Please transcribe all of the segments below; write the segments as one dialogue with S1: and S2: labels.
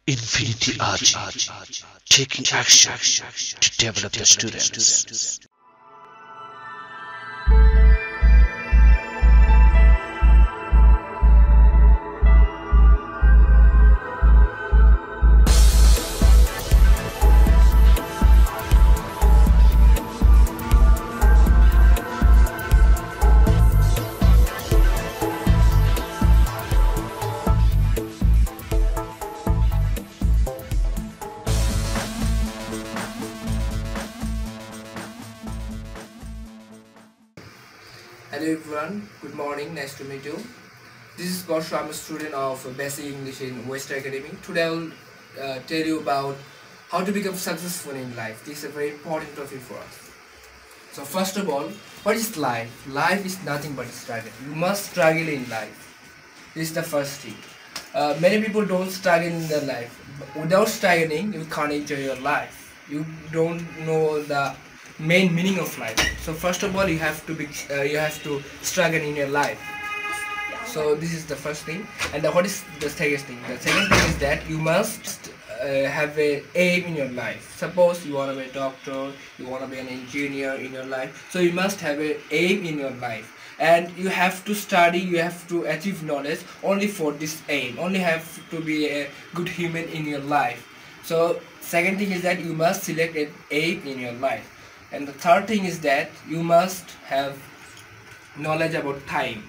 S1: Infinity Ahzee, taking action to develop the students.
S2: Hello everyone, good morning, nice to meet you. This is Sporso. I'm a student of Basic English in West Academy. Today I will tell you about how to become successful in life. This is a very important topic for us. So first of all, what is life? Life is nothing but a struggle. You must struggle in life. This is the first thing. Many people don't struggle in their life. Without struggling, you can't enjoy your life. You don't know the main meaning of life. So first of all, you have to struggle in your life. So this is the first thing. And what is the second thing? The second thing is that you must have an aim in your life. Suppose you want to be a doctor, you want to be an engineer in your life, so you must have an aim in your life, and you have to study, you have to achieve knowledge only for this aim, only have to be a good human in your life. So second thing is that you must select an aim in your life. And the third thing is that you must have knowledge about time.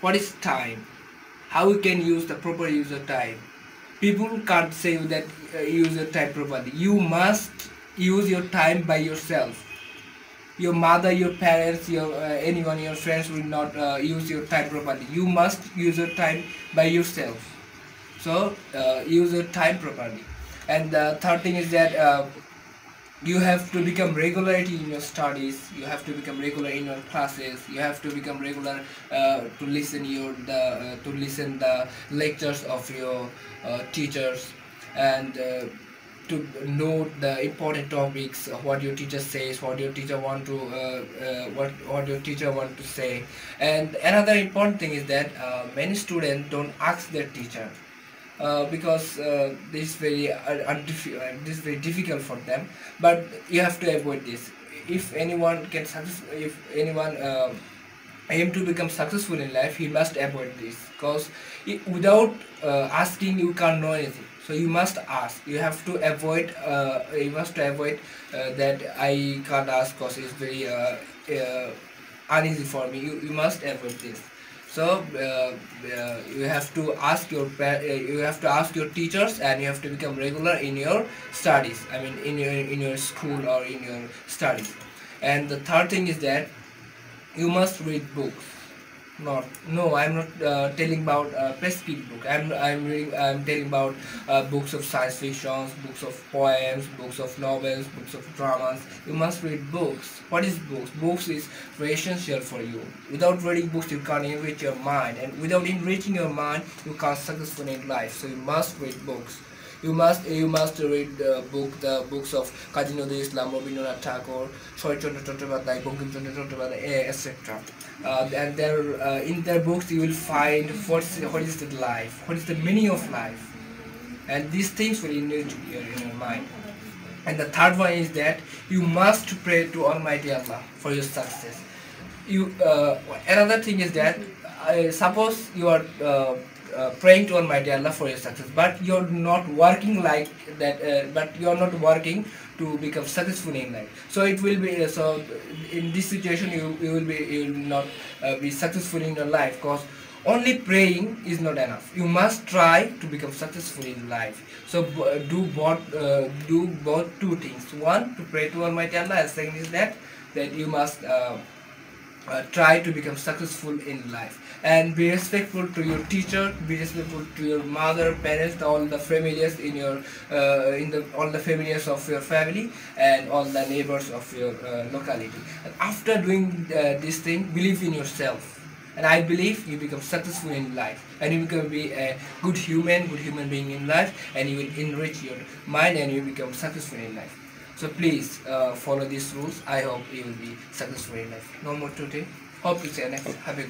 S2: What is time? How you can use the proper use of time? People can't say that use your time properly. You must use your time by yourself. Your mother, your parents, anyone, your friends will not use your time properly. You must use your time by yourself. So use your time properly. And the third thing is that you have to become regularity in your studies. You have to become regular in your classes. You have to become regular to listen the lectures of your teachers, and to know the important topics, what your teacher says, what your teacher want to say. And another important thing is that many students don't ask their teacher. Because this is very difficult for them, but you have to avoid this. If anyone aim to become successful in life, he must avoid this, because without asking you can't know anything. So you must ask. You have to avoid that I can't ask because it's very uneasy for me. You must avoid this. So you have to ask your teachers, and you have to become regular in your studies. I mean, in your school or in your studies. And the third thing is that you must read books. I'm not telling about prescripted book. I'm telling about books of science fiction, books of poems, books of novels, books of dramas. You must read books. What is books? Books is very essential for you. Without reading books, you can't enrich your mind, and without enriching your mind, you can't successful in life. So you must read books. You must read the books of Kazi Nazrul Islam, Rabindranath Tagore, Sharashchandra Chattopadhyay, Bankim Chandra Chattopadhyay, etc. And in their books you will find what is the life, what is the meaning of life, and these things will enrich in your mind. And the third one is that you must pray to Almighty Allah for your success. Another thing is that suppose you are praying to Almighty Allah for your success, but you're not working like that. But you're not working to become successful in life. So it will be so. In this situation, you will not be successful in your life, because only praying is not enough. You must try to become successful in life. So do both two things. One, to pray to Almighty Allah, and second is that you must try to become successful in life, and be respectful to your teacher, be respectful to your mother, parents, all the familiars in your all the familiars of your family, and all the neighbors of your locality. And after doing this thing, believe in yourself, and I believe you become successful in life, and you become be a good human being in life, and you will enrich your mind, and you become successful in life. So please follow these rules. I hope you will be successful in life. No more today. Hope to see you next. Have a